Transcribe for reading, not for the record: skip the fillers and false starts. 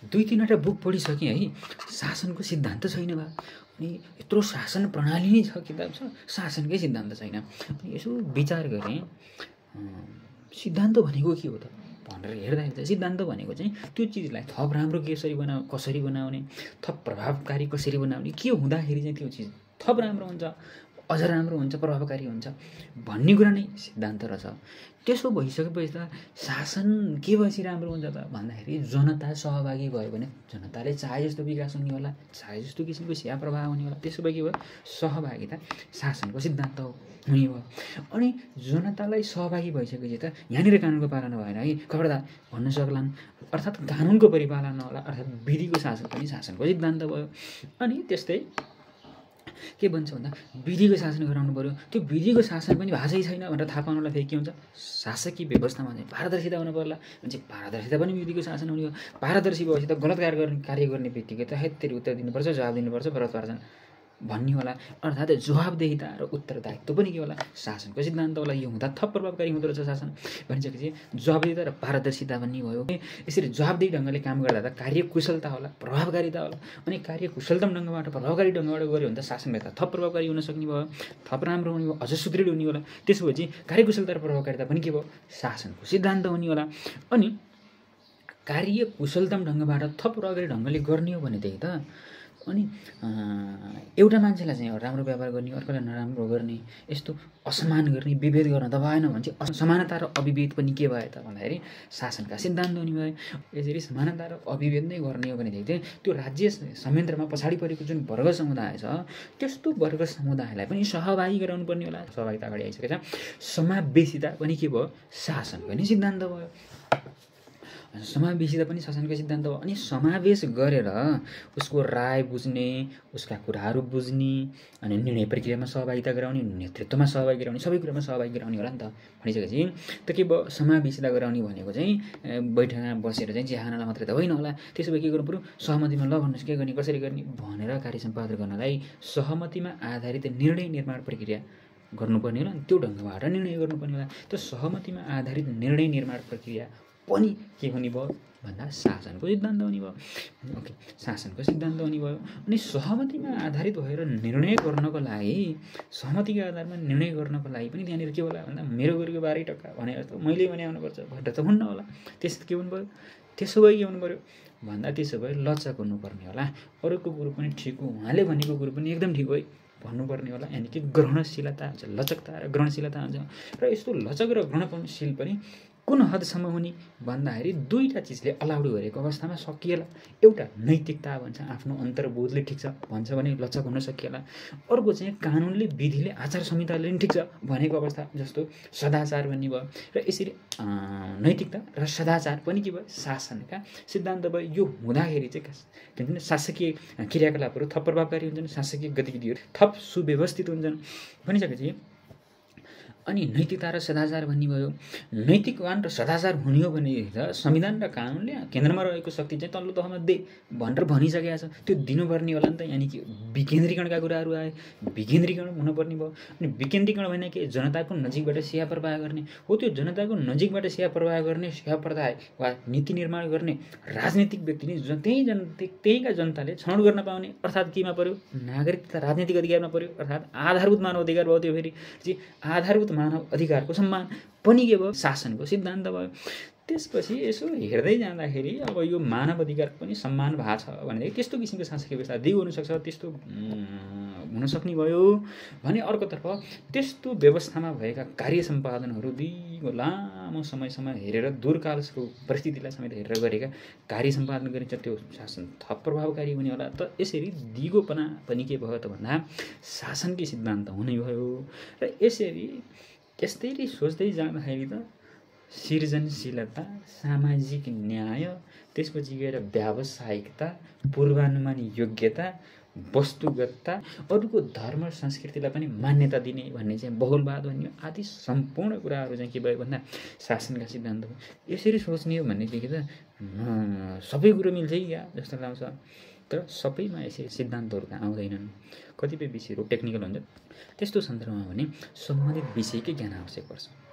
2-3वटा book पढिसकेँ है, शासनको सिद्धान्त छैन बा। अनि यत्रो शासन प्रणाली नै छ, किताब छ, शासनकै सिद्धान्त छैन। अनि यसो विचार गरेँ, सिद्धान्त भनेको के हो त भनेर हेर्दाखेरि चाहिँ सिद्धान्त भनेको चाहिँ त्यो चिजलाई थप राम्रो कसरी बनाउने, थप प्रभावकारी कसरी बनाउने, के हुँदाखेरि चाहिँ त्यो चिज थप राम्रो हुन्छ, अझ राम्रो हुन्छ, प्रभावकारी हुन्छ भन्ने कुरा नै सिद्धान्त रहेछ। त्यसो भइसकेपछि त शासन के भएपछि राम्रो हुन्छ त भन्दाखेरि जनता सहभागी भयो भने जनताले चाहे जस्तो विकास हुने होला, चाहे जस्तो किसिमको सेवा प्रभाव हुने होला। त्यसो भए के भयो, सहभागिता शासनको सिद्धान्त हुने भयो। अनि जनतालाई सहभागी भइसकेपछि त यहाँनिर कानुनको पालना भएन है, खबरदार भन्न सक्लान्। अर्थात् कानुनको परिपालना होला, अर्थात् विधिको शासन पनि शासनको सिद्धान्त भयो। अनि त्यस्तै के भन्छ भन्दा विधिको शासन गराउनु पर्यो। त्यो विधिको शासन पनि भाषै छैन भनेर थाहा पाउनलाई फेरि के हुन्छ, शासकीय व्यवस्थामा चाहिँ पारदर्शिता हुनु पर्ला। अनि पारदर्शिता पनि विधिको शासन हुने हो। पारदर्शी भएपछि त गलत कार्य गर्ने बित्तिकै त हेत्तेरी उत्तर दिनुपर्छ, जवाब दिनुपर्छ, प्रत्यार्पण भन्ने होला। अर्थात् जवाबदेहिता र उत्तरदायित्व पनि के होला, शासनको सिद्धान्त होला। यो हुँदा थप प्रभावकारी हुँदो रहेछ शासन भनिसकेपछि जवाबदेहिता र पारदर्शिता भन्ने भयो। यसरी जवाबदेही ढङ्गले काम गर्दा त कार्यकुशलता होला, प्रभावकारिता होला। अनि कार्यकुशलतम ढङ्गबाट प्रभावकारी ढङ्गबाट गऱ्यो भने त शासनले त थप प्रभावकारी हुन सक्ने भयो, थप राम्रो हुने भयो, अझ सुदृढ हुने होला। त्यसपछि कार्यकुशलता र प्रभावकारिता पनि के भयो, शासनको सिद्धान्त हुने होला। अनि कार्यकुशलतम ढङ्गबाट थप प्रभावकारी ढङ्गले गर्ने हो भनेदेखि त अनि एउटा मान्छेलाई चाहिँ राम्रो व्यवहार गर्ने, अर्कोलाई नराम्रो गर्ने, यस्तो असमान गर्ने, विभेद गर्न त भएन भने चाहिँ समानता र अविभेद पनि के भयो त भन्दाखेरि शासनका सिद्धान्त हुने भयो। यसरी समानता र अविभेद नै गर्ने हो भनेदेखि चाहिँ त्यो राज्य संयन्त्रमा पछाडि परेको जुन वर्ग समुदाय छ, त्यस्तो वर्ग समुदायलाई पनि सहभागी गराउनु पर्ने होला। सहभागिता अगाडि आइसकेको छ। समावेशिता पनि के भयो, शासनको नि सिद्धान्त भयो। समावेशिता पनि शासनको सिद्धान्त हो। अनि समावेश गरेर उसको राय बुझ्ने, उसका कुराहरू बुझ्ने, अनि निर्णय प्रक्रियामा सहभागिता गराउने, नेतृत्वमा सहभागी गराउने, सबै कुरामा सहभागी गराउने होला नि त भनिसकेपछि त के भयो, समावेशिता गराउने भनेको चाहिँ बैठकमा बसेर चाहिँ चिया खानलाई मात्रै त होइन होला। त्यसो भए के गर्नु पऱ्यो, सहमतिमा ल भन्नुहोस् के गर्ने, कसरी गर्ने भनेर कार्य सम्पादन गर्नलाई सहमतिमा आधारित निर्णय निर्माण प्रक्रिया गर्नुपर्ने होला। त्यो ढङ्गबाट निर्णय गर्नुपर्ने होला। त्यो सहमतिमा आधारित निर्णय निर्माण प्रक्रिया पनि के हुने भयो भन्दा शासनको सिद्धान्त हुने भयो। ओके, शासनको सिद्धान्त हुने भयो। अनि सहमतिमा आधारित भएर निर्णय गर्नको लागि, सहमतिको आधारमा निर्णय गर्नको लागि पनि त्यहाँनिर के होला भन्दा मेरो गरेको 12 टका भनेर त मैले भने आउनुपर्छ भनेर त हुन्न होला। त्यसो के हुनु पऱ्यो, त्यसो भए के हुनु पऱ्यो भन्दा त्यसो भए लचक हुनुपर्ने होला। अरूको कुरो पनि ठिक हो, उहाँले भनेको कुरो पनि एकदम ठिक हो भन्नुपर्ने होला। यानि कि ग्रहणशीलता हुन्छ, लचकता र ग्रहणशीलता हुन्छ। र यस्तो लचक र ग्रहणशील पनि कुन हदसम्म हुने भन्दाखेरि दुईवटा चिजले अलाउड गरेको अवस्थामा सकिएला। एउटा नैतिकता भन्छ, आफ्नो अन्तर्बोधले ठिक छ भन्छ भने लचक हुन सकिएला। अर्को चाहिँ कानुनले, विधिले, आचार संहिताले पनि ठिक छ भनेको अवस्था, जस्तो सदाचार भन्ने भयो। र यसरी नैतिकता र सदाचार पनि के भयो, शासनका सिद्धान्त भयो। यो हुँदाखेरि चाहिँ के भन्छ, शासकीय क्रियाकलापहरू थप प्रभावकारी हुन्छन्, शासकीय गतिविधिहरू थप सुव्यवस्थित हुन्छन् भनिसकेपछि अनि नैतिकता र सदाचार भन्ने भयो। नैतिकवान र सदाचार हुने हो भने त संविधान र कानुनले केन्द्रमा रहेको शक्ति चाहिँ तल्लो तहमा दे भनेर भनिसकेको छ। त्यो दिनुपर्ने होला नि त। यानि कि विकेन्द्रीकरणका कुराहरू आए, विकेन्द्रीकरण हुनुपर्ने भयो। अनि विकेन्द्रीकरण भने के, जनताको नजिकबाट सेवा प्रवाह गर्ने हो। त्यो जनताको नजिकबाट सेवा प्रवाह गर्ने, सेवा प्रदाय वा नीति निर्माण गर्ने राजनीतिक व्यक्ति नै त्यहीँका जनताले छनौट गर्न पाउने। अर्थात् केमा पर्यो, नागरिक तथा राजनीतिक अधिकारमा पर्यो। अर्थात् आधारभूत मानव अधिकार भयो। त्यो फेरि आधारभूत मानव अधिकारको सम्मान पनि के भयो, शासनको सिद्धान्त भयो। त्यसपछि यसो हेर्दै जाँदाखेरि अब यो मानव अधिकारको पनि सम्मान भएको छ भनेदेखि त्यस्तो किसिमको शासकीय व्यवस्था दिगो हुनसक्छ, त्यस्तो हुनसक्ने भयो भने अर्कोतर्फ त्यस्तो व्यवस्थामा भएका कार्य सम्पादनहरू दिगो लामो समयसम्म हेरेर दूरकालको परिस्थितिलाई समेत हेरेर गरेका कार्य सम्पादन गरिन्छ, त्यो शासन थप प्रभावकारी हुने होला। त यसरी दिगोपना पनि के भयो त भन्दा शासनकै सिद्धान्त हुने भयो। र यस्तै सोच्दै जाँदाखेरि त सृजनशीलता, सामाजिक न्याय, त्यसपछि गएर व्यावसायिकता, पूर्वानुमानी योग्यता, वस्तुगतता, अरूको धर्म संस्कृतिलाई पनि मान्यता दिने भन्ने चाहिँ बहुलवाद भन्ने आदि सम्पूर्ण कुराहरू चाहिँ के भयो भन्दा शासनका सिद्धान्त हो। यसरी सोच्ने हो भनेदेखि त सबै कुरो मिल्छ क्या जस्तो लाग्छ। तर सबैमा यसरी सिद्धान्तहरू त आउँदैनन्। कतिपय विषयहरू टेक्निकल हुन्छ। त्यस्तो सन्दर्भमा भने सम्बन्धित विषयकै ज्ञान आवश्यक पर्छ।